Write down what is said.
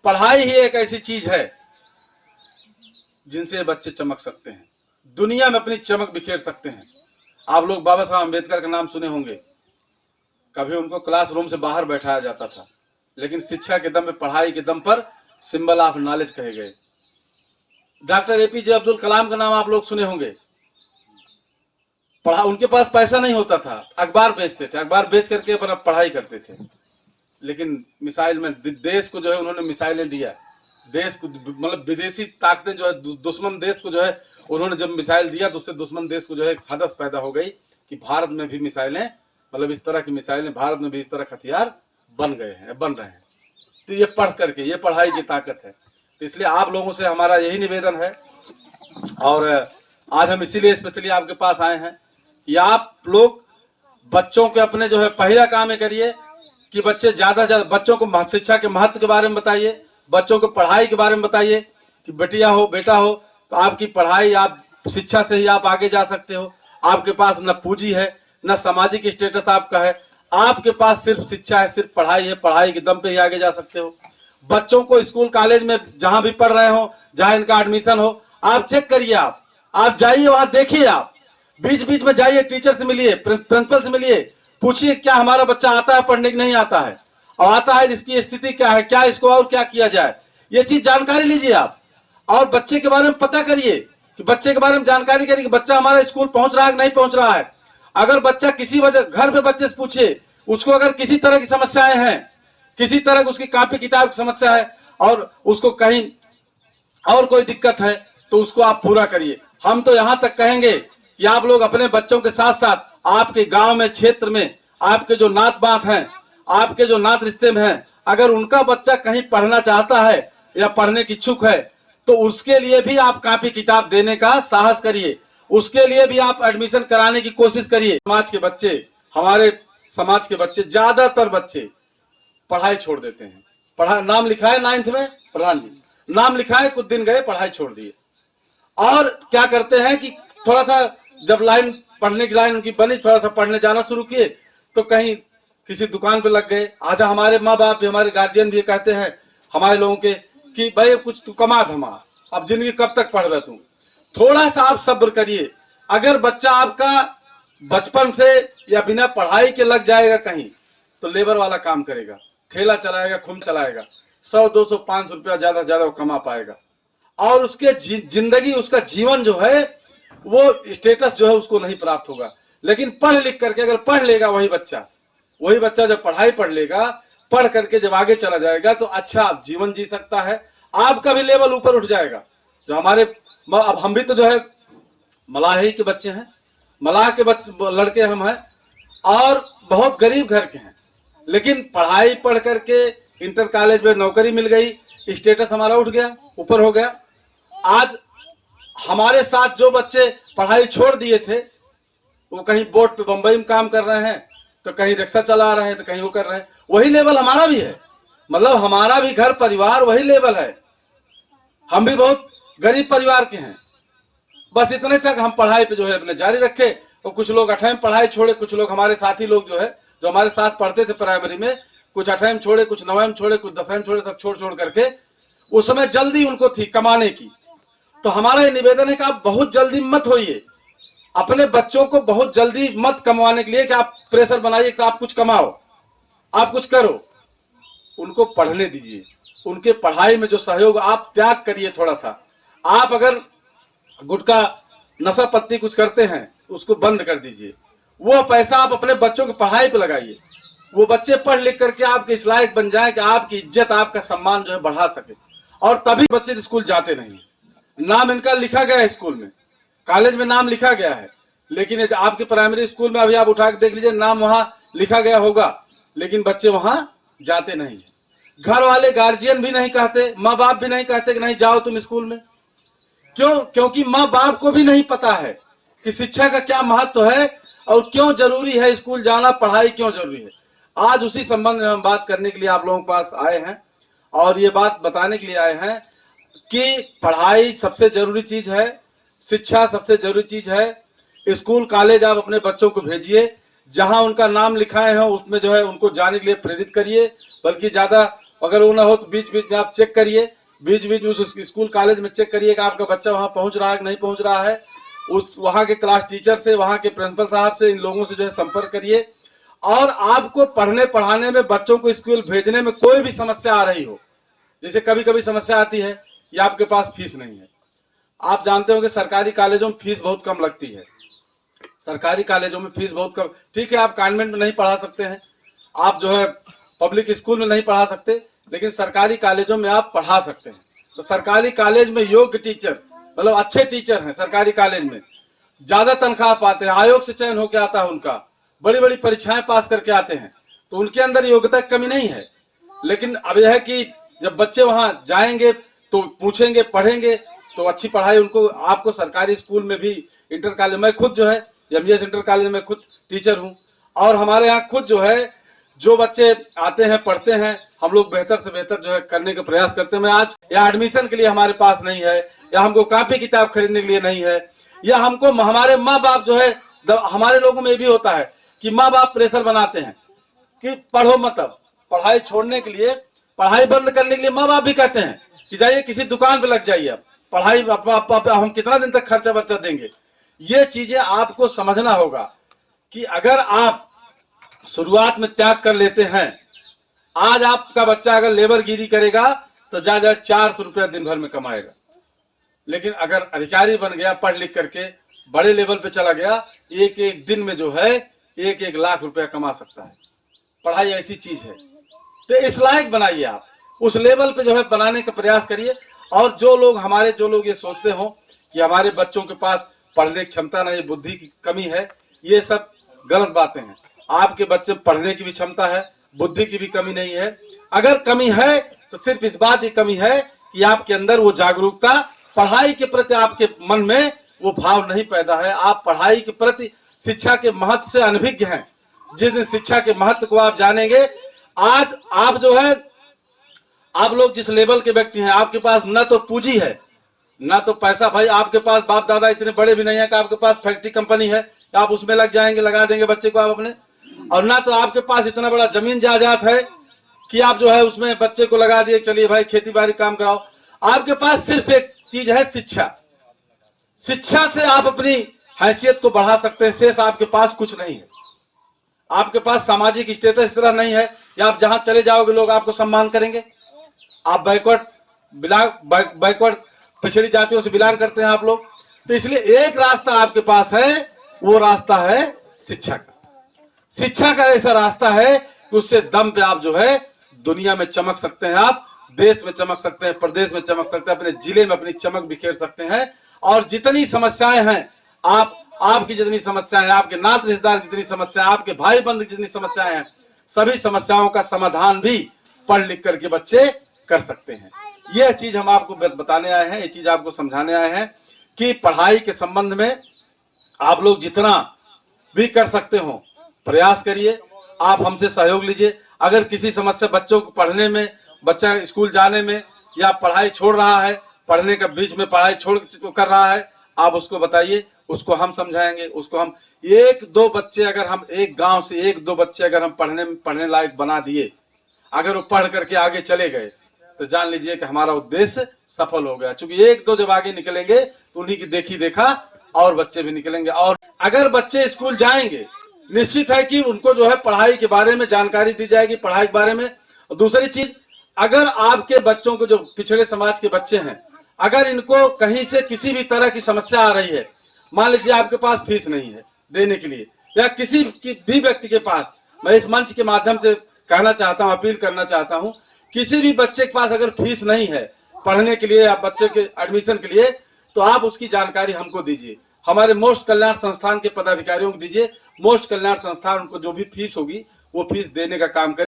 पढ़ाई ही एक ऐसी चीज है जिनसे बच्चे चमक सकते हैं, दुनिया में अपनी चमक बिखेर सकते हैं। आप लोग बाबा साहब अम्बेडकर का नाम सुने होंगे। कभी उनको क्लासरूम से बाहर बैठाया जाता था, लेकिन शिक्षा के दम पे, पढ़ाई के दम पर सिंबल ऑफ नॉलेज कहे गए। डॉक्टर एपीजे अब्दुल कलाम का नाम आप लोग सुने होंगे। उनके पास पैसा नहीं होता था, अखबार बेचते थे, अखबार बेच करके अपना पढ़ाई करते थे। लेकिन मिसाइल में देश को जो है उन्होंने मिसाइलें दिया, देश को मतलब विदेशी ताकतें जो है दुश्मन देश को जो है उन्होंने जब मिसाइल दिया तो उससे दुश्मन देश को जो है हदस पैदा हो गई कि भारत में भी मिसाइलें, मतलब इस तरह की मिसाइलें, भारत में भी इस तरह के हथियार बन रहे हैं। तो ये पढ़ करके, ये पढ़ाई की ताकत है। तो इसलिए आप लोगों से हमारा यही निवेदन है, और आज हम इसीलिए स्पेशली आपके पास आए हैं कि आप लोग बच्चों के अपने जो है पहला काम ये करिए कि बच्चे ज्यादा से ज्यादा बच्चों को शिक्षा के महत्व के बारे में बताइए, बच्चों को पढ़ाई के बारे में बताइए कि बेटिया हो बेटा हो तो आपकी पढ़ाई, आप शिक्षा से ही आप आगे जा सकते हो। आपके पास न पूंजी है, न सामाजिक स्टेटस आपका है, आपके पास सिर्फ शिक्षा है, सिर्फ पढ़ाई है, पढ़ाई के दम पे ही आगे जा सकते हो। बच्चों को स्कूल कॉलेज में जहां भी पढ़ रहे हो, जहां इनका एडमिशन हो, आप चेक करिए, आप जाइए वहां, देखिए, आप बीच बीच में जाइए, टीचर से मिलिए, प्रिंसिपल से मिलिए, पूछिए क्या हमारा बच्चा आता है पढ़ने की नहीं आता है, और आता है इसकी स्थिति क्या है, क्या इसको और क्या किया जाए, ये चीज जानकारी लीजिए आप। और बच्चे के बारे में पता करिए कि बच्चे के बारे में जानकारी करिए कि बच्चा हमारा स्कूल पहुंच रहा है कि नहीं पहुंच रहा है। अगर बच्चा किसी वजह, घर पे बच्चे से पूछे, उसको अगर किसी तरह की समस्याएं हैं, किसी तरह की उसकी कॉपी किताब की समस्या है और उसको कहीं और कोई दिक्कत है तो उसको आप पूरा करिए। हम तो यहां तक कहेंगे कि आप लोग अपने बच्चों के साथ साथ आपके गांव में, क्षेत्र में, आपके जो नात बात हैं, आपके जो नात रिश्ते में हैं, अगर उनका बच्चा कहीं पढ़ना चाहता है या पढ़ने की इच्छुक है तो उसके लिए भी आप कॉपी किताब देने का साहस करिए, उसके लिए भी आप एडमिशन कराने की कोशिश करिए। समाज के बच्चे, हमारे समाज के बच्चे, ज्यादातर बच्चे पढ़ाई छोड़ देते हैं। पढ़ा, नाम लिखा है 9th में, प्रधान जी नाम लिखा है, कुछ दिन गए पढ़ाई छोड़ दिए। और क्या करते हैं कि थोड़ा सा जब लाइन, पढ़ने की लाइन उनकी बनी, थोड़ा सा पढ़ने जाना शुरू किए तो कहीं किसी दुकान पे लग गए। आज हमारे माँ बाप भी, हमारे गार्जियन भी कहते हैं हमारे लोगों के कि भाई कुछ तू कमा धमा, अब जिंदगी कब तक पढ़ रहे तुम, थोड़ा सा आप सब्र करिए। अगर बच्चा आपका बचपन से या बिना पढ़ाई के लग जाएगा कहीं तो लेबर वाला काम करेगा, ठेला चलाएगा, खुम चलाएगा, 100, 200, 500 रुपया ज्यादा से ज्यादा वो कमा पाएगा, और उसके जिंदगी, उसका जीवन जो है वो स्टेटस जो है उसको नहीं प्राप्त होगा। लेकिन पढ़ लिख करके अगर पढ़ लेगा वही बच्चा जब पढ़ाई पढ़ लेगा, पढ़ करके जब आगे चला जाएगा तो अच्छा जीवन जी सकता है, आपका भी लेवल ऊपर उठ जाएगा। जो हमारे, अब हम भी तो जो है मलाही के बच्चे हैं, मलाह के लड़के हम हैं, और बहुत गरीब घर के हैं, लेकिन पढ़ाई पढ़ करके इंटर कॉलेज में नौकरी मिल गई, स्टेटस हमारा उठ गया, ऊपर हो गया। आज हमारे साथ जो बच्चे पढ़ाई छोड़ दिए थे वो कहीं बोट पे बंबई में काम कर रहे हैं, तो कहीं रिक्शा चला रहे हैं, तो कहीं वो कर रहे हैं। वही लेवल हमारा भी है, मतलब हमारा भी घर परिवार वही लेवल है, हम भी बहुत गरीब परिवार के हैं। बस इतने तक हम पढ़ाई पे जो है अपने जारी रखे। और कुछ लोग 8वीं पढ़ाई छोड़े, कुछ लोग हमारे साथी लोग जो है, जो हमारे साथ पढ़ते थे प्राइमरी में, कुछ 8वीं छोड़े, कुछ 9वीं छोड़े, कुछ 10वीं छोड़े, सब छोड़ करके, उस समय जल्दी उनको थी कमाने की। तो हमारा ये निवेदन है कि आप बहुत जल्दी मत होइए, अपने बच्चों को बहुत जल्दी मत कमाने के लिए कि आप प्रेशर बनाइए कि आप कुछ कमाओ, आप कुछ करो। उनको पढ़ने दीजिए, उनके पढ़ाई में जो सहयोग, आप त्याग करिए थोड़ा सा। आप अगर गुटखा, नशा पत्ती कुछ करते हैं उसको बंद कर दीजिए, वो पैसा आप अपने बच्चों की पढ़ाई पे लगाइए। वो बच्चे पढ़ लिख करके आपके इस लायक बन जाए कि आपकी इज्जत, आपका सम्मान जो है बढ़ा सके। और तभी बच्चे स्कूल जाते नहीं, नाम इनका लिखा गया है स्कूल में, कॉलेज में नाम लिखा गया है, लेकिन आपके प्राइमरी स्कूल में अभी आप उठा के देख लीजिए, नाम वहां लिखा गया होगा, लेकिन बच्चे वहां जाते नहीं है। घर वाले, गार्जियन भी नहीं कहते, माँ बाप भी नहीं कहते कि नहीं जाओ तुम स्कूल में। क्यों? क्योंकि माँ बाप को भी नहीं पता है कि शिक्षा का क्या महत्व है और क्यों जरूरी है स्कूल जाना, पढ़ाई क्यों जरूरी है। आज उसी संबंध में हम बात करने के लिए आप लोगों के पास आए हैं, और ये बात बताने के लिए आए हैं कि पढ़ाई सबसे जरूरी चीज है, शिक्षा सबसे जरूरी चीज है। स्कूल कॉलेज आप अपने बच्चों को भेजिए, जहां उनका नाम लिखाए हो उसमें जो है उनको जाने के लिए प्रेरित करिए, बल्कि ज्यादा अगर वो ना हो तो बीच बीच में आप चेक करिए, बीच बीच में उस स्कूल कॉलेज में चेक करिए कि आपका बच्चा वहां पहुंच रहा है कि नहीं पहुंच रहा है। उस वहां के क्लास टीचर से, वहां के प्रिंसिपल साहब से, इन लोगों से जो है संपर्क करिए। और आपको पढ़ने पढ़ाने में, बच्चों को स्कूल भेजने में कोई भी समस्या आ रही हो, जैसे कभी कभी समस्या आती है कि आपके पास फीस नहीं है। आप जानते हो कि सरकारी कॉलेजों में फीस बहुत कम लगती है, सरकारी कॉलेजों में फीस बहुत कम। ठीक है, आप कॉन्वेंट में नहीं पढ़ा सकते हैं, आप जो है पब्लिक स्कूल में नहीं पढ़ा सकते, लेकिन सरकारी कॉलेजों में आप पढ़ा सकते हैं। तो सरकारी कॉलेज में योग्य टीचर, मतलब अच्छे टीचर हैं सरकारी कॉलेज में, ज्यादा तनख्वाह पाते हैं, आयोग से चयन होकर आता है उनका, बड़ी बड़ी परीक्षाएं पास करके आते हैं, तो उनके अंदर योग्यता की कमी नहीं है। लेकिन अब यह है कि जब बच्चे वहां जाएंगे तो पूछेंगे, पढ़ेंगे, तो अच्छी पढ़ाई उनको, आपको सरकारी स्कूल में भी, इंटर कॉलेज, मैं खुद जो है एमजीएस इंटर कॉलेज में खुद टीचर हूँ, और हमारे यहाँ खुद जो है जो बच्चे आते हैं पढ़ते हैं, हम लोग बेहतर से बेहतर जो है करने का प्रयास करते हैं। मैं आज या एडमिशन के लिए हमारे पास नहीं है, या हमको कॉपी किताब खरीदने के लिए नहीं है, या हमको हमारे माँ बाप जो है, हमारे लोगों में भी होता है कि माँ बाप प्रेशर बनाते हैं कि पढ़ो, मतलब पढ़ाई छोड़ने के लिए, पढ़ाई बंद करने के लिए माँ बाप भी कहते हैं कि जाइए किसी दुकान पे लग जाइए, अब पढ़ाई हम कितना दिन तक खर्चा वर्चा देंगे। ये चीजें आपको समझना होगा कि अगर आप शुरुआत में त्याग कर लेते हैं, आज आपका बच्चा अगर लेबरगिरी करेगा तो जा 400 रुपया दिन भर में कमाएगा, लेकिन अगर अधिकारी बन गया, पढ़ लिख करके बड़े लेवल पे चला गया, एक एक दिन में जो है 1-1 लाख रुपया कमा सकता है। पढ़ाई ऐसी चीज है, तो इस लायक बनाइए, आप उस लेवल पे जो है बनाने का प्रयास करिए। और जो लोग ये सोचते हो कि हमारे बच्चों के पास पढ़ने की क्षमता नहीं, बुद्धि की कमी है, ये सब गलत बातें हैं। आपके बच्चे पढ़ने की भी क्षमता है, बुद्धि की भी कमी नहीं है। अगर कमी है तो सिर्फ इस बात की कमी है कि आपके अंदर वो जागरूकता, पढ़ाई के प्रति आपके मन में वो भाव नहीं पैदा है। आप पढ़ाई के प्रति, शिक्षा के महत्व से अनभिज्ञ हैं। जिस दिन शिक्षा के महत्व को आप जानेंगे, आज आप जो है, आप लोग जिस लेवल के व्यक्ति हैं, आपके पास न तो पूंजी है, ना तो पैसा, भाई आपके पास बाप दादा इतने बड़े भी नहीं है कि आपके पास फैक्ट्री कंपनी है, आप उसमें लग जाएंगे, लगा देंगे बच्चे को आप अपने, और ना तो आपके पास इतना बड़ा जमीन जायदाद है कि आप जो है उसमें बच्चे को लगा दिए, चलिए भाई खेती बाड़ी काम कराओ। आपके पास सिर्फ एक चीज है, शिक्षा। शिक्षा से आप अपनी हैसियत को बढ़ा सकते हैं, शेष आपके पास कुछ नहीं है। आपके पास सामाजिक स्टेटस इस तरह नहीं है कि आप जहां चले जाओगे लोग आपको सम्मान करेंगे। आप बैकवर्ड पिछड़ी जातियों से बिलोंग करते हैं आप लोग, तो इसलिए एक रास्ता आपके पास है, वो रास्ता है शिक्षा का। शिक्षा का ऐसा रास्ता है कि उससे दम पे आप जो है दुनिया में चमक सकते हैं, आप देश में चमक सकते हैं, प्रदेश में चमक सकते हैं, अपने जिले में अपनी चमक बिखेर सकते हैं। और जितनी समस्याएं हैं, आपकी जितनी समस्याएं, आपके नात रिश्तेदार जितनी समस्याएं, आपके भाई बंधु जितनी समस्याएं हैं, सभी समस्याओं का समाधान भी पढ़ लिख करके बच्चे कर सकते हैं। यह चीज हम आपको बताने आए हैं, ये चीज आपको समझाने आए हैं कि पढ़ाई के संबंध में आप लोग जितना भी कर सकते हो प्रयास करिए, आप हमसे सहयोग लीजिए। अगर किसी समस्या, बच्चों को पढ़ने में, बच्चा स्कूल जाने में, या पढ़ाई छोड़ रहा है, पढ़ने का बीच में पढ़ाई छोड़ कर रहा है, आप उसको बताइए, उसको हम समझाएंगे। उसको हम एक दो बच्चे अगर हम पढ़ने लायक बना दिए, अगर वो पढ़ करके आगे चले गए, तो जान लीजिए कि हमारा उद्देश्य सफल हो गया। क्योंकि एक दो जब आगे निकलेंगे तो उन्हीं की देखी देखा और बच्चे भी निकलेंगे। और अगर बच्चे स्कूल जाएंगे, निश्चित है कि उनको जो है पढ़ाई के बारे में जानकारी दी जाएगी, पढ़ाई के बारे में। और दूसरी चीज, अगर आपके बच्चों को, जो पिछड़े समाज के बच्चे हैं, अगर इनको कहीं से किसी भी तरह की समस्या आ रही है, मान लीजिए आपके पास फीस नहीं है देने के लिए, या किसी भी व्यक्ति के पास, मैं इस मंच के माध्यम से कहना चाहता हूं, अपील करना चाहता हूं, किसी भी बच्चे के पास अगर फीस नहीं है पढ़ने के लिए या बच्चे के एडमिशन के लिए, तो आप उसकी जानकारी हमको दीजिए, हमारे मोस्ट कल्याण संस्थान के पदाधिकारियों को दीजिए। मोस्ट कल्याण संस्थान उनको जो भी फीस होगी वो फीस देने का काम करे।